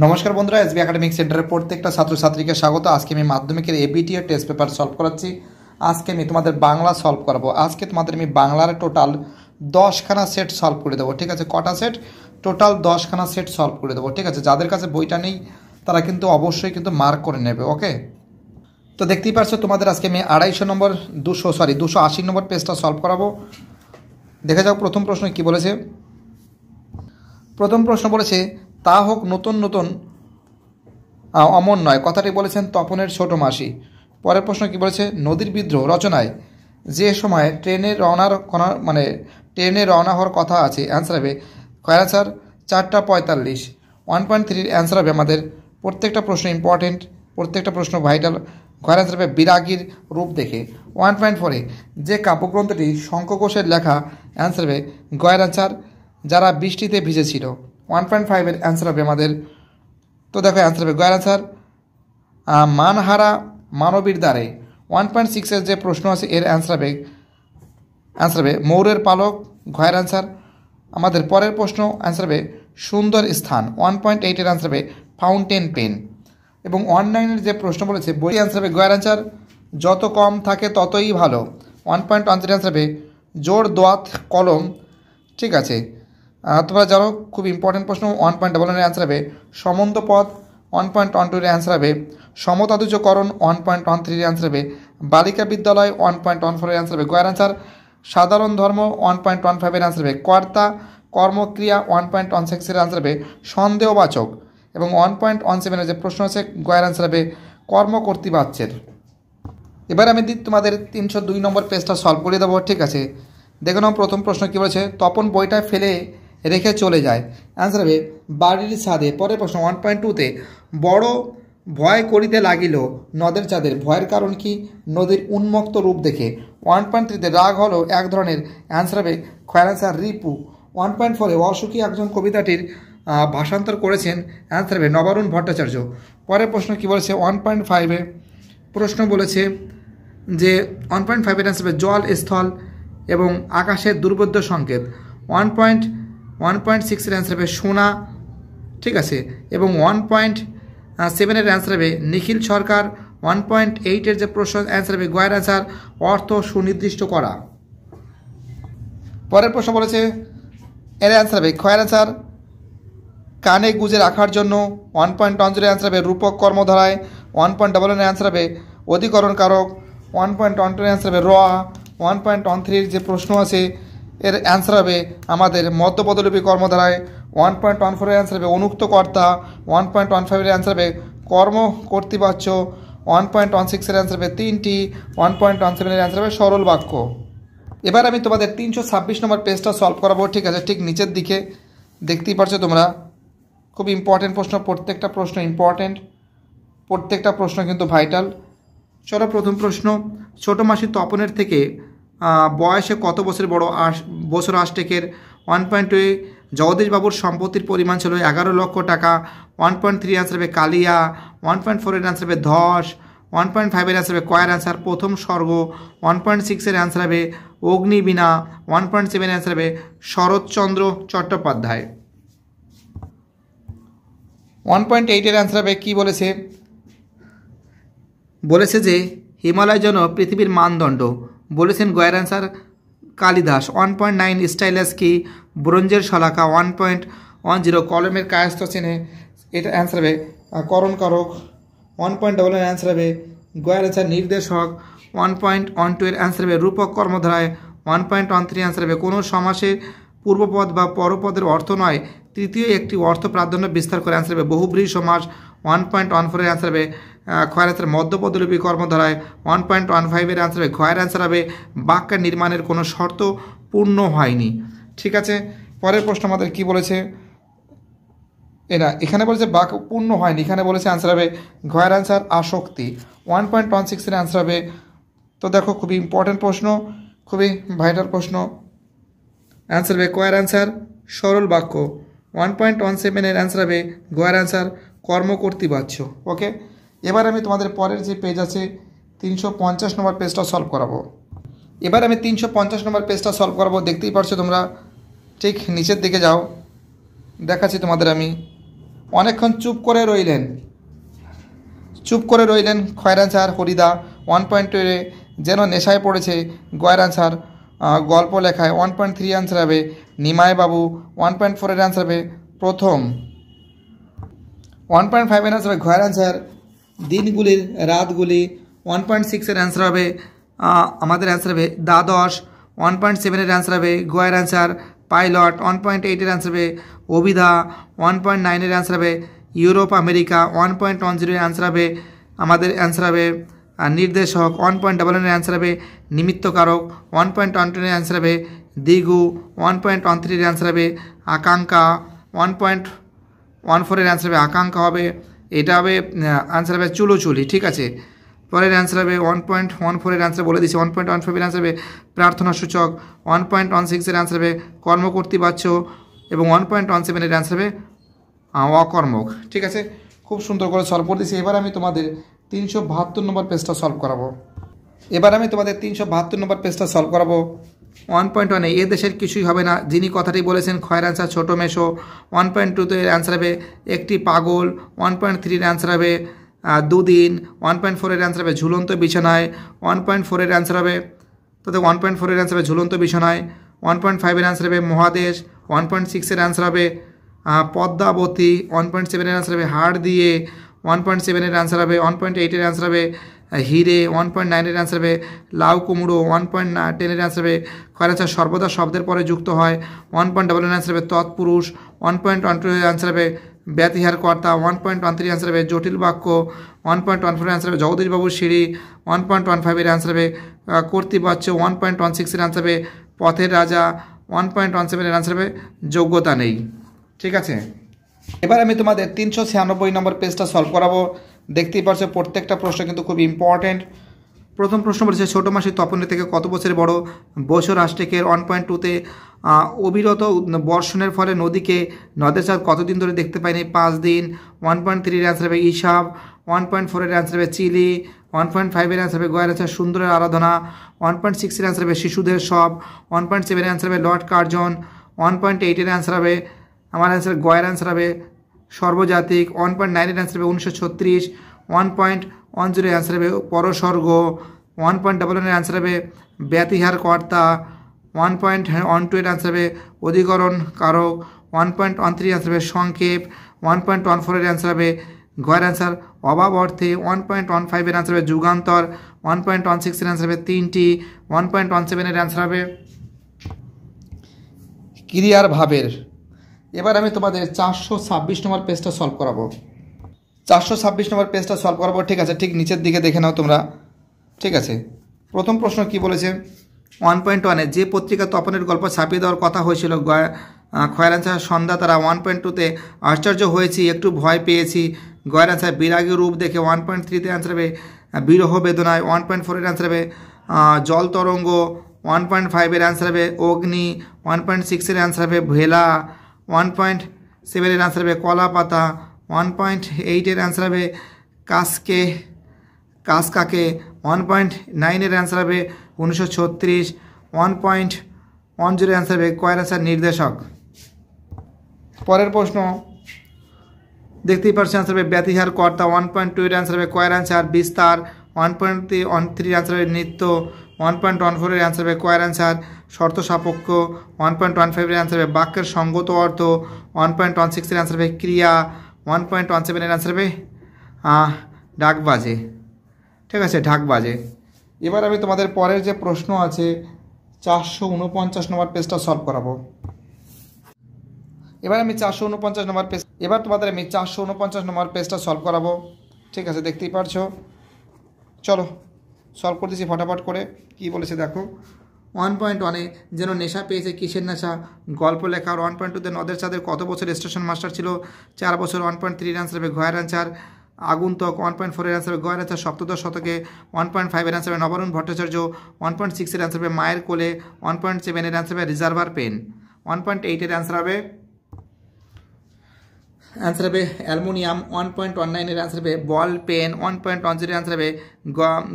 নমস্কার বন্ধুরা, SB academic সেন্টারের প্রত্যেকটা ছাত্রছাত্রীকে স্বাগত। আজকে আমি মাধ্যমিকের এবিটি এর টেস্ট পেপার সলভ করাচ্ছি। আজকে আমি তোমাদের বাংলা সলভ করাবো। আজকে তোমাদের আমি বাংলার টোটাল 10খানা সেট সলভ করে দেবো। ঠিক আছে, কটা সেট? টোটাল 10খানা সেট সলভ করে দেবো। ঠিক আছে, যাদের কাছে বইটা নেই তারা কিন্তু অবশ্যই কিন্তু মার্ক করে নেবে। ওকে, তো দেখতেই পাচ্ছ তোমাদের আজকে আমি 280 নম্বর পেজটা সলভ করাবো। দেখে যাও প্রথম প্রশ্ন কি বলেছে। প্রথম প্রশ্ন বলেছে, তা হোক নতুন নতুন অমর নয়, কথাটি বলেছেন তপনের ছোট মাসি। পরের প্রশ্ন কি বলেছে, নদীর বিদ্রোহ রচনায় যে সময় ট্রেনে রওনা হওয়ার কথা আছে, অ্যান্সার হবে কয়রা 4:45। 1.3 অ্যান্সার হবে আমাদের। প্রত্যেকটা প্রশ্ন ইম্পর্টেন্ট, প্রত্যেকটা প্রশ্ন ভাইটাল। কয়রা অ্যান্সার হবে বিরাগীর রূপ দেখে। 1.4 যে কাব্যগ্রন্থটি শঙ্খ ঘোষের লেখা, অ্যান্সার হবে গয়রা যারা বৃষ্টিতে ভিজেছিল। 1.5 অ্যান্সার হবে আমাদের। তো দেখো অ্যান্সার হবে গয়ের অ্যান্সার মানহারা মানবীর দ্বারে। 1.6 যে প্রশ্ন আছে এর অ্যান্সার হবে মৌরের পালক, ঘয়ের অ্যান্সার আমাদের। পরের প্রশ্ন অ্যান্সার হবে সুন্দর স্থান। 1.8 অ্যান্সার হবে ফাউন্টেন পেন। এবং 19 যে প্রশ্ন বলেছে বই, অ্যান্সার হবে গয়ের অ্যান্সার যত কম থাকে ততই ভালো। 1.13 অ্যান্সার হবে জোর দোয়াত কলম। ঠিক আছে, তোমরা জানো খুব ইম্পর্টেন্ট প্রশ্ন। 1.11 অ্যান্সার হবে সমন্ত পথ। 1.12 অ্যান্সার হবে সমতাদুজকরণ। 1.13 অ্যান্সার হবে বালিকা বিদ্যালয়। 1.14 অ্যান্সার হবে গয়ের অ্যান্সার সাধারণ ধর্ম। 1.15 অ্যান্সার হবে কর্তা কর্মক্রিয়া। 1.16 অ্যান্সার হবে সন্দেহবাচক। এবং 1.17 যে প্রশ্ন আছে গয়ের অ্যান্সার হবে কর্মকর্তৃবাচ্যের। এবার আমি তোমাদের 302 নম্বর পেজটা সলভ করে দেবো। ঠিক আছে, দেখে নাও প্রথম প্রশ্ন কী বলেছে, তপন বইটা ফেলে রেখে চলে যায়, অ্যান্সার হবে বাড়ির ছাদে। পরের প্রশ্ন 1.2তে বড় ভয় করিতে লাগিল নদের চাঁদের, ভয়ের কারণ কি? নদীর উন্মুক্ত রূপ দেখে। 1.3তে রাগ হলো এক ধরনের, অ্যান্সার হবে খয়রান্সার রিপু। 1.4 অসুখী একজন কবিতাটির ভাষান্তর করেছেন, অ্যান্সার হবে নবারুণ ভট্টাচার্য। পরের প্রশ্ন কি বলেছে 1.5 প্রশ্ন বলেছে যে 1.5 অ্যান্সার হবে জল স্থল এবং আকাশের দুর্বোধ্য সংকেত। 1.6 অ্যান্সার হবে সোনা। ঠিক আছে, এবং 1.7 অ্যান্সার হবে নিখিল সরকার। 1.8 যে প্রশ্ন অ্যান্সার হবে গয়ের অ্যান্সার অর্থ সুনির্দিষ্ট করা। পরের প্রশ্ন বলেছে এর অ্যান্সার হবে খয়ের অ্যান্সার কানে গুজে রাখার জন্য। 1.10 অ্যান্সার হবে রূপক কর্মধারায়। 1.11 অ্যান্সার হবে অধিকরণ কারক। 1.12 অ্যান্সার হবে র। 1.13 যে প্রশ্ন আছে এর অ্যান্সার হবে আমাদের মধ্যপদলিপি কর্মধারায়। 1.14 অ্যান্সার হবে অনুক্ত কর্তা। 1.15 অ্যান্সার হবে কর্ম কর্তৃবাচ্য। 1.16 অ্যান্সার হবে তিনটি। 1.17 অ্যান্সার হবে সরল বাক্য। এবার আমি তোমাদের 326 নম্বর পেজটা সলভ করাবো। ঠিক আছে, ঠিক নিচের দিকে দেখতেই পারছো তোমরা, খুব ইম্পর্টেন্ট প্রশ্ন, প্রত্যেকটা প্রশ্ন ইম্পর্টেন্ট, প্রত্যেকটা প্রশ্ন কিন্তু ভাইটাল। চলো প্রথম প্রশ্ন, ছোটো মাসি তপনের থেকে বয়সে কত বছর বড় বছর আষ্টেকের। 1.2 জগদীশবাবুর সম্পত্তির পরিমাণ ছিল 11 লক্ষ টাকা। 1.3 অ্যান্সার হবে কালিয়া। 1.4 অ্যান্সার হবে ধস। 1.5 অ্যান্সার হবে কয়ের অ্যান্সার প্রথম স্বর্গ। 1.6 অ্যান্সার হবে অগ্নিবীণা। 1.7 অ্যান্সার হবে শরৎচন্দ্র চট্টোপাধ্যায়। 1.8 অ্যান্সার হবে কি বলেছে, বলেছে যে হিমালয় যেন পৃথিবীর মানদণ্ড, বলেছেন গয়ের অ্যান্সার কালিদাস। 1.9 স্টাইলাস কি? ব্রোঞ্জের শলাকা। 1.10 কলমের কায়স্থ চেনে, এটা অ্যান্সার হবে করণ কারক। 1.11 অ্যান্সার হবে গয়ের অ্যান্সার নির্দেশক। 1.12 এর অ্যান্সার হবে রূপক কর্মধারায়। 1.13 অ্যান্সার হবে কোনো সমাসের পূর্বপদ বা পরপদের অর্থ নয় তৃতীয় একটি অর্থ প্রাধান্য বিস্তার করে, অ্যান্সার হবে বহুব্রীহি সমাস। 1.14 এর অ্যান্সার হবে ক্ষয়ের অ্যান্সার মধ্যপদলিপি কর্মধারায়। 1.15 এর অ্যান্সার হবে ক্ষয়ের অ্যান্সার হবে বাক্যের নির্মাণের কোনো শর্ত পূর্ণ হয়নি। ঠিক আছে, পরের প্রশ্ন আমাদের কি বলেছে, এখানে বলেছে বাক্য পূর্ণ হয়নি, এখানে বলেছে অ্যান্সার হবে ঘয়ের অ্যান্সার আসক্তি। 1.16 এর অ্যান্সার হবে, তো দেখো খুবই ইম্পর্টেন্ট প্রশ্ন, খুবই ভাইটাল প্রশ্ন, অ্যান্সার হবে কয়ের অ্যান্সার সরল বাক্য। 1.17 এর অ্যান্সার হবে গয়ের অ্যান্সার কর্মকর্তৃবাচ্য। ওকে, এবার আমি তোমাদের পরের যে পেজ আছে 350 নম্বর পেজটা সলভ করাবো। এবার আমি 350 নম্বর পেজটা সলভ করাবো। দেখতেই পারছো তোমরা, ঠিক নিচের দিকে যাও, দেখাচ্ছি তোমাদের আমি। অনেকক্ষণ চুপ করে রইলেন, খয়ের অ্যান্সার হরিদা। 1.2 যেন নেশায় পড়েছে, গয়ের অ্যান্সার গল্প লেখায়। 1.3 অ্যান্সার হবে নিমাই বাবু। 1.4 এর অ্যান্সার হবে প্রথম। 1.5 এর অ্যান্সার হবে ঘয়ের অ্যান্সার দিনগুলির রাতগুলি। 1.6 এর অ্যান্সার হবে আমাদের অ্যান্সার হবে দ্বাদশ। 1.7 এর অ্যান্সার হবে গয়ের অ্যান্সার পাইলট। 1.8 এর অ্যান্সার হবে অভিধা। 1.9 এর অ্যান্সার হবে ইউরোপ আমেরিকা। 1.10 এর অ্যান্সার হবে আমাদের অ্যান্সার হবে নির্দেশক। 1.11 এর অ্যান্সার হবে নিমিত্তকারক। 1.12 এর অ্যান্সার হবে দিগু। 1.13 এর অ্যান্সার হবে আকাঙ্ক্ষা। 1.14 এর অ্যান্সার হবে আকাঙ্ক্ষা হবে, এটা হবে অ্যান্সার হবে চুলোচুলি। ঠিক আছে, পরের অ্যান্সার হবে 1.14 এর অ্যান্সার বলে দিচ্ছি। 1.15 এর অ্যান্সার হবে প্রার্থনা সূচক। 1.16 এর অ্যান্সার হবে কর্মকর্তৃবাচ্য এবং 1.17 এর অ্যান্সার হবে অকর্মক। ঠিক আছে, খুব সুন্দর করে সলভ করে দিচ্ছি। এবার আমি তোমাদের 372 নম্বর পেজটা সলভ করাবো। 1.1 এ দেশের কিছুই হবে না, যিনি কথাটি বলেছেন খয়ের অ্যান্সার ছোটো মেশো। 1.2 এর অ্যান্সার হবে একটি পাগল। 1.3 এর অ্যান্সার হবে দুদিন। 1.4 এর অ্যান্সার হবে ঝুলন্ত বিছানায়। 1.4 এর অ্যান্সার হবে 1.4 এর অ্যান্সার হবে ঝুলন্ত বিছানায়। 1.5 এর অ্যান্সার হবে মহাদেশ। 1.6 এর অ্যান্সার হবে পদ্মাবতী। 1.7 এর অ্যান্সার হবে হাড় দিয়ে। 1.7 এর অ্যান্সার হবে 1.8 এর অ্যান্সার হবে হিরে। 1.9 এর অ্যান্সার হবে লাউ কুমড়ো। 1.10 এর অ্যান্সার হবে খয়ের অ্যান্সার সর্বদা শব্দের পরে যুক্ত হয়। 1.11 এর অ্যান্সার হবে তৎপুরুষ। 1.12 এর অ্যান্সার হবে ব্যতিহার কর্তা। 1.13 অ্যান্সার হবে জটিল বাক্য। 1.14 এর অ্যান্সার হবে জগদীশবাবুর সিঁড়ি। 1.15 এর অ্যান্সার হবে কর্তৃবাচ্য। 1.16 এর অ্যান্সার হবে পথের রাজা। 1.17 এর অ্যান্সার হবে যোগ্যতা নেই। ঠিক আছে, এবার আমি তোমাদের 396 নম্বর পেজটা সলভ করাবো। দেখতেই পারছো প্রত্যেকটা প্রশ্ন কিন্তু খুব ইম্পর্টেন্ট। প্রথম প্রশ্ন বলেছে ছোটো মাসি তপনের থেকে কত বছর বড়? বৈশ রাষ্ট্রিকের। 1.2-তে অবিরত বর্ষণের ফলে নদের চাঁদ কতদিন ধরে দেখতে পাইনি? 5 দিন। 1.3 এর অ্যান্সার হবে ইসাব। 1.4 এর অ্যান্সার হবে চিলি। 1.5 এর অ্যান্সার হবে গয়ের অ্যান্সার সুন্দরের আরাধনা। 1.6 এর অ্যান্সার হবে শিশুদের সব। 1.7 এর অ্যান্সার হবে লর্ড কার্জন। 1.8 এর অ্যান্সার হবে আমার অ্যান্সার গয়ের অ্যান্সার হবে সর্বজাতিক। 1.9 এর অ্যান্সার হবে 1936। 1.10 এর অ্যান্সার হবে পরস্বর্গ। 1.11 এর অ্যান্সার হবে ব্যতিহার কর্তা। 1.12 এর অ্যান্সার হবে অধিকরণ কারক। 1.13 অ্যান্সার হবে সংক্ষেপ। 1.14 এর অ্যান্সার হবে গয়ের অ্যান্সার অভাব অর্থে। 1.15 এর অ্যান্সার হবে যুগান্তর। 1.16 এর অ্যান্সার হবে তিনটি। 1.17 এর অ্যান্সার হবে ক্রিয়ার ভাবের। এবার আমি তোমাদের 426 নম্বর পেজটা সলভ করাবো। 426 নম্বর পেজটা সলভ করাবো। ঠিক আছে, ঠিক নিচের দিকে দেখে নাও তোমরা। ঠিক আছে, প্রথম প্রশ্ন কি বলেছে? 1.1-এ যে পত্রিকা তপনের গল্প ছাপিয়ে দেওয়ার কথা হয়েছিল খয়ের অ্যান্সার সন্ধ্যা তারা। 1.2-তে আশ্চর্য হয়েছি, একটু ভয় পেয়েছি। গয়ের অ্যান্সার বিরাগী রূপ দেখে। 1.3-তে অ্যান্সার হবে বিরহ বেদনায়। 1.4 এর অ্যান্সার হবে জল তরঙ্গ। 1.5 এর অ্যান্সার হবে অগ্নি। 1.6 এর অ্যান্সার হবে ভেলা। 1.7 এর অ্যান্সার হবে কলা পাতা। 1.8 এর অ্যান্সার হবে কাকে। 1.9 এর অ্যান্সার হবে 1936। 1.10 এর অ্যান্সার হবে কয়ের অ্যান্সার নির্দেশক। পরের প্রশ্ন দেখতেই পাচ্ছি অ্যান্সার হবে ব্যতিহার কর্তা। 1.2 এর অ্যান্সার হবে কয়ের অ্যান্সার বিস্তার। 1.13 অ্যান্সার হবে নৃত্য। 1.14 এর অ্যান্সার হবে কয়ের অ্যান্সার শর্ত সাপেক্ষ। 1.15 এর অ্যান্সার হবে বাক্যের সঙ্গত অর্থ। 1.16 এর অ্যান্সার হবে ক্রিয়া। 1.17 এর অ্যান্সার হবে ডাকবাজে। ঠিক আছে, ঢাকবাজে। এবার আমি তোমাদের পরের যে প্রশ্ন আছে 449 নম্বর পেজটা সলভ করাবো। এবার আমি 449 নম্বর পেজটা সলভ করাবো। ঠিক আছে, দেখতেই পারছো। চলো সলভ করে দিচ্ছি ফটাফট করে। কি বলেছে দেখো। 1.1-এ যেন নেশা পেয়েছে, কিসের নেশা? গল্প লেখার। 1.2-তে নদের চাঁদের কত বছর স্টেশন মাস্টার ছিল? 4 বছর। 1.3 এর অ্যান্সার হবে গয়ের অ্যান্সার আগন্তুক। 1.4 এর অ্যান্সার হবে গয়ের অ্যান্সার সপ্তদশ শতকে। 1.5 এর অ্যান্সার হবে নবরুণ ভট্টাচার্য। 1.6 এর অ্যান্সার হবে মায়ের কোলে। 1.7 এর অ্যান্সার হবে রিজার্ভার পেন। 1.8 এর অ্যান্সার হবে অ্যালুমিনিয়াম। 1.19 এর অ্যান্সার হবে বল পেন। 1.10 এর অ্যান্সার হবে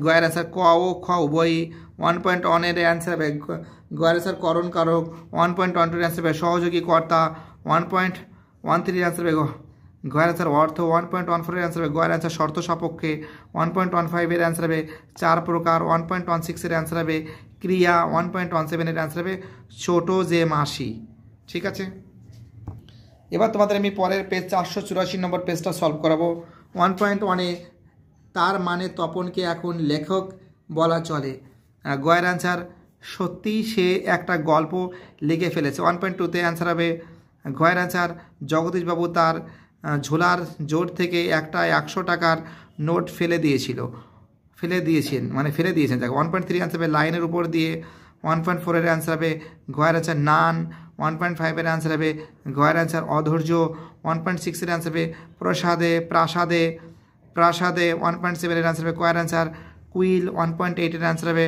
গয়ের অ্যান্সার ক ও খ উভয়ই। 1.1 এর অ্যান্সার হবে গয়ের অ্যান্সার করণ কারক। 1.12 এর অ্যান্সার হবে সহযোগী কর্তা। 1.13 এর অ্যান্সার হবে গয়ের অ্যান্সার অর্থ 1.14 এর অ্যান্সার হবে গয়ের অ্যান্সার শর্ত সাপেক্ষে 1.15 এর অ্যান্সার হবে 4 প্রকার 1.16 এর অ্যান্সার হবে ক্রিয়া 1.17 এর অ্যান্সার হবে ছোট যে মাসি ঠিক আছে এবার তোমাদের আমি পরের পেজ 484 নম্বর পেজটা সলভ করাবো 1.1 তার মানে তপনকে এখন লেখক বলা চলে গয়ের অ্যান্সার সত্যি সে একটা গল্প লিখে ফেলেছে 1.2তে অ্যান্সার হবে গয়ের অ্যান্সার জগদীশবাবু তার ঝোলার জোর থেকে একটা 100 টাকার নোট ফেলে দিয়েছেন দেখো 1.3 অ্যান্সার হবে লাইনের উপর দিয়ে 1.4 এর অ্যান্সার হবে গয়ের অ্যান্সার নান 1.5 এর অ্যান্সার হবে গয়ের অ্যান্সার অধৈর্য 1.6 এর অ্যান্সার হবে প্রাসাদে 1.7 এর অ্যান্সার হবে গয়ের অ্যান্সার কুইল 1.8 এর অ্যান্সার হবে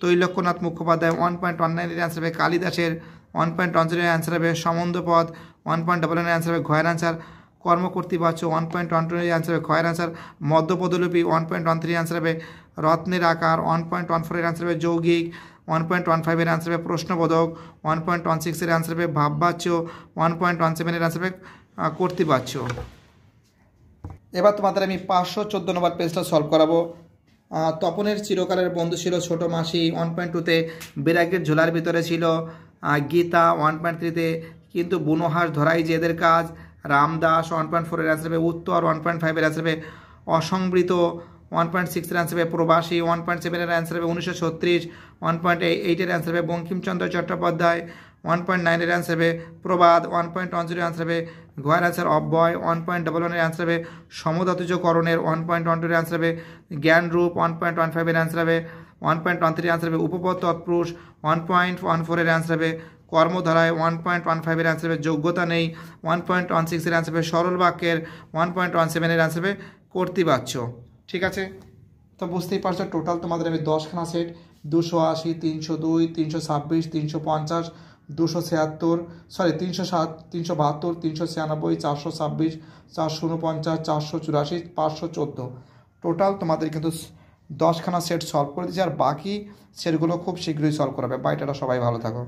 তৈলক্যনাথ মুখোপাধ্যায় 1.19 এর অ্যান্সার হবে কালিদাসের 1.10 এর অ্যান্সার হবে সমন্দপদ 1.11 এর অ্যান্সার হবে ঘয়ের অ্যান্সার কর্মকর্তৃবাচ্য 1.12 এর অ্যান্সার হবে ঘয়ের অ্যান্সার মধ্যপদলিপি 1.13 অ্যান্সার হবে রত্নের আকার 1.14 এর অ্যান্সার হবে যৌগিক 1.15 এর অ্যান্সার হবে প্রশ্নবোধক 1.16 এর অ্যান্সার হবে ভাববাচ্য 1.17 এর অ্যান্সার হবে কর্তৃবাচ্য এবার তোমাদের আমি 514 নম্বর পেজটা সলভ করাবো তপনের চিরকালের বন্ধু ছিল ছোট মাসি 1.2তে বিরাগের ঝোলার ভিতরে ছিল গীতা 1.3তে কিন্তু বুনোহাস ধরাই যে এদের কাজ রামদাস 1.4 এর অ্যান্সার হবে উত্তর 1.5 এর অ্যান্সার হবে অসংবৃত 1.6 এর অ্যান্সার হবে প্রবাসী 1.7 এর অ্যান্সার হবে 1936 1.8 এর অ্যান্সার হবে বঙ্কিমচন্দ্র চট্টোপাধ্যায় 1.9 এর অ্যান্সার হবে প্রবাদ 1.10 এর অ্যান্সার হবে ঘয়ের অ্যান্সার অব্যয় 1.11 এর অ্যান্সার হবে সমধাতুজকরণের 1.12 এর অ্যান্সার হবে জ্ঞানরূপ 1.15 এর অ্যান্সার হবে 1.13 এর অ্যান্সার হবে উপপদ তৎপুরুষ 1.14 এর অ্যান্সার হবে কর্মধারায় 1.15 এর অ্যান্সার হবে যোগ্যতা নেই 1.16 এর অ্যান্সার হবে সরল বাক্যের 1.17 এর অ্যান্সার হবে কর্তৃবাচ্য ঠিক আছে তো বুঝতেই পারছো টোটাল তোমাদের আমি 10খানা সেট 280 302 326 350 276 307 372 396 426 449 484 514 টোটাল তোমাদের কিন্তু 10খানা সেট সলভ করে দিয়েছি আর বাকি সেটগুলো খুব শীঘ্রই সলভ করাবে বাইটাটা সবাই ভালো থাকো